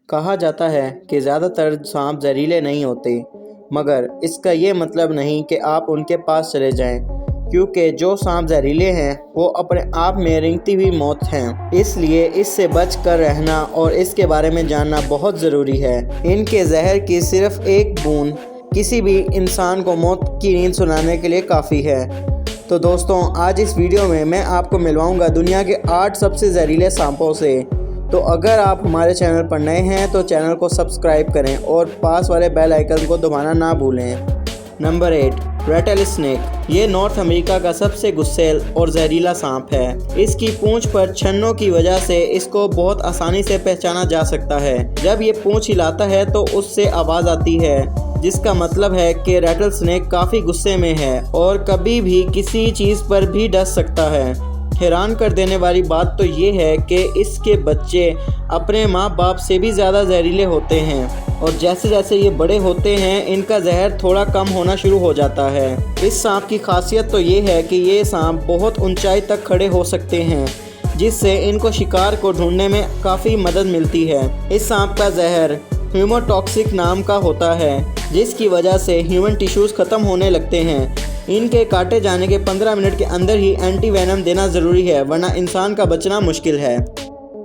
कहा जाता है कि ज़्यादातर सांप जहरीले नहीं होते, मगर इसका ये मतलब नहीं कि आप उनके पास चले जाएं, क्योंकि जो सांप जहरीले हैं वो अपने आप में रेंगती हुई मौत हैं। इसलिए इससे बच कर रहना और इसके बारे में जानना बहुत ज़रूरी है। इनके जहर की सिर्फ एक बूंद किसी भी इंसान को मौत की नींद सुनाने के लिए काफ़ी है। तो दोस्तों, आज इस वीडियो में मैं आपको मिलवाऊंगा दुनिया के 8 सबसे जहरीले सांपों से। तो अगर आप हमारे चैनल पर नए हैं तो चैनल को सब्सक्राइब करें और पास वाले बेल आइकन को दबाना ना भूलें। Number 8, rattle snake. ये नॉर्थ अमेरिका का सबसे गुस्सैल और जहरीला सांप है। इसकी पूंछ पर छन्नों की वजह से इसको बहुत आसानी से पहचाना जा सकता है। जब ये पूंछ हिलाता है तो उससे आवाज़ आती है, जिसका मतलब है कि रैटल स्नेक काफ़ी गुस्से में है और कभी भी किसी चीज़ पर भी डस सकता है। हैरान कर देने वाली बात तो ये है कि इसके बच्चे अपने माँ बाप से भी ज़्यादा जहरीले होते हैं और जैसे जैसे ये बड़े होते हैं इनका जहर थोड़ा कम होना शुरू हो जाता है। इस सांप की खासियत तो ये है कि ये सांप बहुत ऊंचाई तक खड़े हो सकते हैं, जिससे इनको शिकार को ढूंढने में काफ़ी मदद मिलती है। इस सांप का जहर ह्यूमोटॉक्सिक नाम का होता है, जिसकी वजह से ह्यूमन टिश्यूज़ ख़त्म होने लगते हैं। इनके काटे जाने के 15 मिनट के अंदर ही एंटी वेनम देना ज़रूरी है, वरना इंसान का बचना मुश्किल है।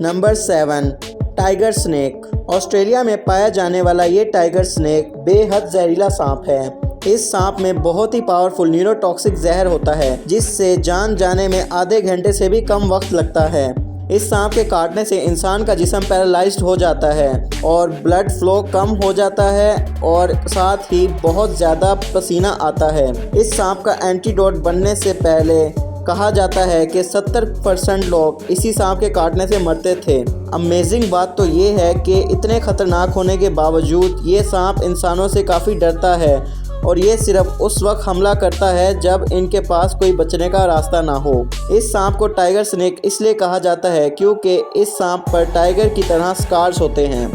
Number 7, tiger snake. ऑस्ट्रेलिया में पाया जाने वाला ये टाइगर स्नेक बेहद जहरीला सांप है। इस सांप में बहुत ही पावरफुल न्यूरोटॉक्सिक जहर होता है, जिससे जान जाने में आधे घंटे से भी कम वक्त लगता है। इस सांप के काटने से इंसान का जिस्म पैरालाइज्ड हो जाता है और ब्लड फ्लो कम हो जाता है और साथ ही बहुत ज़्यादा पसीना आता है। इस सांप का एंटीडोट बनने से पहले कहा जाता है कि 70% लोग इसी सांप के काटने से मरते थे। अमेजिंग बात तो ये है कि इतने ख़तरनाक होने के बावजूद ये सांप इंसानों से काफ़ी डरता है और ये सिर्फ उस वक्त हमला करता है जब इनके पास कोई बचने का रास्ता ना हो। इस सांप को टाइगर स्नेक इसलिए कहा जाता है क्योंकि इस सांप पर टाइगर की तरह स्कार्स होते हैं।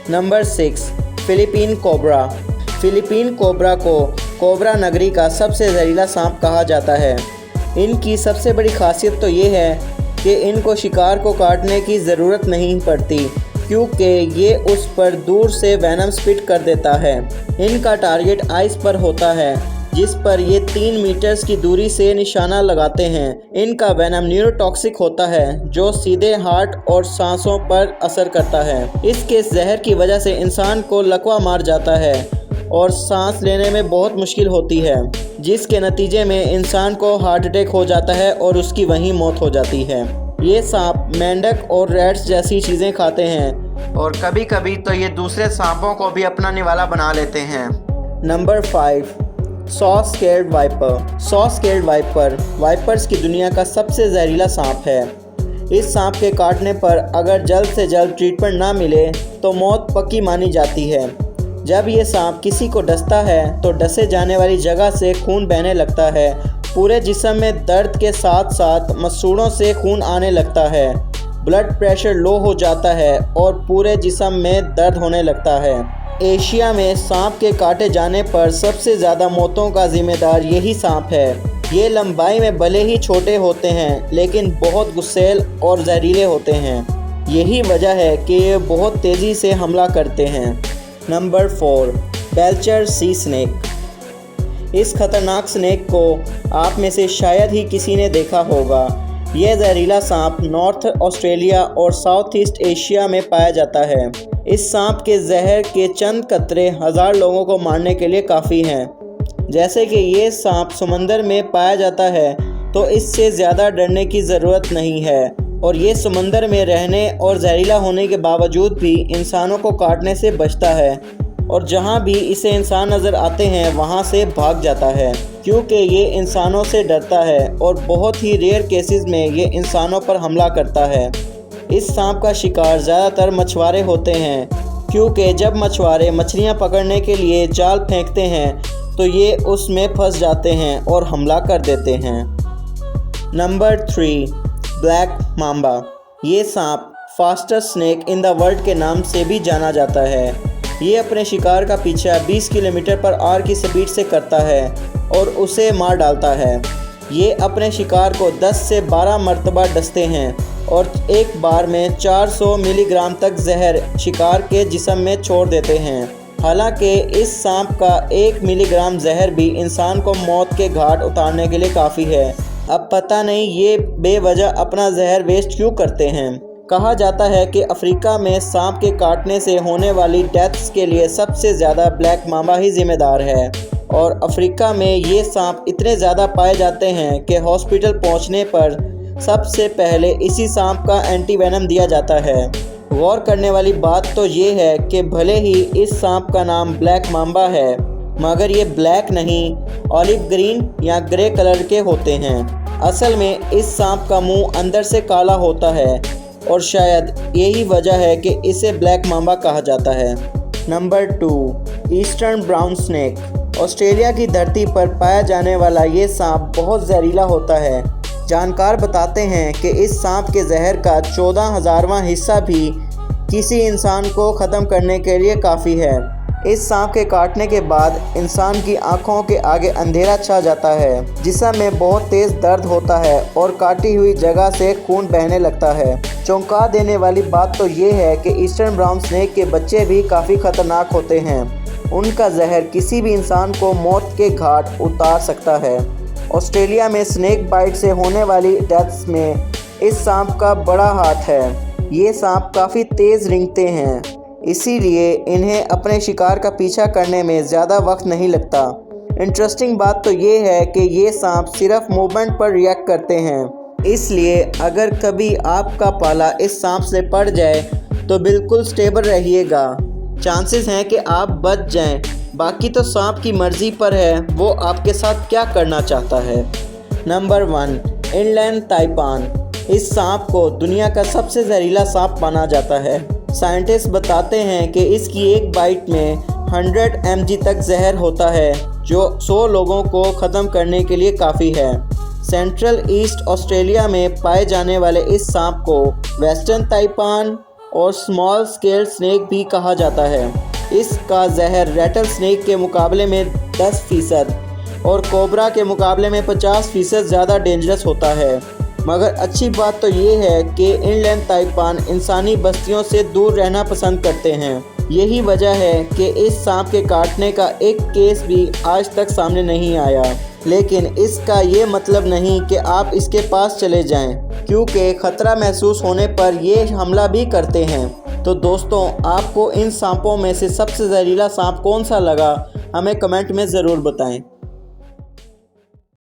Number 6, Philippine cobra. Philippine cobra को कोबरा नगरी का सबसे जहरीला सांप कहा जाता है। इनकी सबसे बड़ी खासियत तो ये है कि इनको शिकार को काटने की ज़रूरत नहीं पड़ती, क्योंकि ये उस पर दूर से वेनम स्पिट कर देता है। इनका टारगेट आइस पर होता है, जिस पर ये 3 मीटर्स की दूरी से निशाना लगाते हैं। इनका वेनम न्यूरोटॉक्सिक होता है, जो सीधे हार्ट और सांसों पर असर करता है। इसके जहर की वजह से इंसान को लकवा मार जाता है और सांस लेने में बहुत मुश्किल होती है, जिसके नतीजे में इंसान को हार्ट अटैक हो जाता है और उसकी वहीं मौत हो जाती है। ये सांप मेंढक और रैट्स जैसी चीज़ें खाते हैं और कभी कभी तो ये दूसरे सांपों को भी अपना निवाला बना लेते हैं। Number 5, saw scaled viper. Saw scaled viper vipers की दुनिया का सबसे जहरीला सांप है। इस सांप के काटने पर अगर जल्द से जल्द ट्रीटमेंट ना मिले तो मौत पक्की मानी जाती है। जब ये सांप किसी को डसता है तो डसे जाने वाली जगह से खून बहने लगता है। पूरे जिस्म में दर्द के साथ साथ मसूड़ों से खून आने लगता है, ब्लड प्रेशर लो हो जाता है और पूरे जिस्म में दर्द होने लगता है। एशिया में सांप के काटे जाने पर सबसे ज़्यादा मौतों का जिम्मेदार यही सांप है। ये लंबाई में भले ही छोटे होते हैं, लेकिन बहुत गुस्सैल और जहरीले होते हैं। यही वजह है कि ये बहुत तेज़ी से हमला करते हैं। नंबर 4, बेल्चर सी स्नेक। इस खतरनाक स्नेक को आप में से शायद ही किसी ने देखा होगा। यह जहरीला सांप नॉर्थ ऑस्ट्रेलिया और साउथ ईस्ट एशिया में पाया जाता है। इस सांप के जहर के चंद कतरे 1000 लोगों को मारने के लिए काफ़ी हैं। जैसे कि ये सांप समंदर में पाया जाता है तो इससे ज़्यादा डरने की ज़रूरत नहीं है और ये समंदर में रहने और जहरीला होने के बावजूद भी इंसानों को काटने से बचता है और जहाँ भी इसे इंसान नज़र आते हैं वहाँ से भाग जाता है, क्योंकि ये इंसानों से डरता है और बहुत ही रेयर केसेस में ये इंसानों पर हमला करता है। इस सांप का शिकार ज़्यादातर मछुआरे होते हैं, क्योंकि जब मछुआरे मछलियाँ पकड़ने के लिए जाल फेंकते हैं तो ये उसमें फंस जाते हैं और हमला कर देते हैं। Number 3, black mamba. ये सांप fastest snake in the world के नाम से भी जाना जाता है। ये अपने शिकार का पीछा 20 किलोमीटर पर आवर की स्पीड से करता है और उसे मार डालता है। ये अपने शिकार को 10 से 12 मरतबा डसते हैं और एक बार में 400 मिलीग्राम तक जहर शिकार के जिस्म में छोड़ देते हैं। हालांकि इस सांप का 1 मिलीग्राम जहर भी इंसान को मौत के घाट उतारने के लिए काफ़ी है। अब पता नहीं ये बेवजह अपना जहर वेस्ट क्यों करते हैं। कहा जाता है कि अफ्रीका में सांप के काटने से होने वाली डेथ्स के लिए सबसे ज़्यादा ब्लैक मामा ही जिम्मेदार है और अफ्रीका में ये सांप इतने ज़्यादा पाए जाते हैं कि हॉस्पिटल पहुंचने पर सबसे पहले इसी सांप का एंटीवेनम दिया जाता है। गौर करने वाली बात तो ये है कि भले ही इस सांप का नाम ब्लैक माम्बा है मगर ये ब्लैक नहीं, ऑलिव ग्रीन या ग्रे कलर के होते हैं। असल में इस सांप का मुंह अंदर से काला होता है और शायद यही वजह है कि इसे ब्लैक माम्बा कहा जाता है। Number 2, eastern brown snake. Australia की धरती पर पाया जाने वाला ये सांप बहुत जहरीला होता है। जानकार बताते हैं कि इस सांप के जहर का 14,000वां हिस्सा भी किसी इंसान को ख़त्म करने के लिए काफ़ी है। इस सांप के काटने के बाद इंसान की आंखों के आगे अंधेरा छा जाता है, जिसम में बहुत तेज़ दर्द होता है और काटी हुई जगह से खून बहने लगता है। चौंका देने वाली बात तो ये है कि ईस्टर्न ब्राउन स्नेक के बच्चे भी काफ़ी ख़तरनाक होते हैं। उनका जहर किसी भी इंसान को मौत के घाट उतार सकता है। ऑस्ट्रेलिया में स्नेक बाइट से होने वाली डेथ्स में इस सांप का बड़ा हाथ है। ये सांप काफ़ी तेज़ रेंगते हैं, इसीलिए इन्हें अपने शिकार का पीछा करने में ज़्यादा वक्त नहीं लगता। इंटरेस्टिंग बात तो ये है कि ये सांप सिर्फ मूवमेंट पर रिएक्ट करते हैं, इसलिए अगर कभी आपका पाला इस सांप से पड़ जाए तो बिल्कुल स्टेबल रहिएगा। चांसेस हैं कि आप बच जाएं, बाकी तो सांप की मर्ज़ी पर है वो आपके साथ क्या करना चाहता है। Number 1, inland taipan. इस सांप को दुनिया का सबसे जहरीला सांप माना जाता है। साइंटिस्ट बताते हैं कि इसकी एक बाइट में 100 mg तक जहर होता है, जो 100 लोगों को ख़त्म करने के लिए काफ़ी है। सेंट्रल ईस्ट ऑस्ट्रेलिया में पाए जाने वाले इस सांप को वेस्टर्न ताइपान और स्मॉल स्केल स्नेक भी कहा जाता है। इसका जहर रैटल स्नेक के मुकाबले में 10% और कोबरा के मुकाबले में 50% ज़्यादा डेंजरस होता है। मगर अच्छी बात तो ये है कि इनलैंड ताइपान इंसानी बस्तियों से दूर रहना पसंद करते हैं। यही वजह है कि इस सांप के काटने का एक केस भी आज तक सामने नहीं आया। लेकिन इसका ये मतलब नहीं कि आप इसके पास चले जाएं, क्योंकि ख़तरा महसूस होने पर ये हमला भी करते हैं। तो दोस्तों, आपको इन सांपों में से सबसे जहरीला सांप कौन सा लगा, हमें कमेंट में ज़रूर बताएं।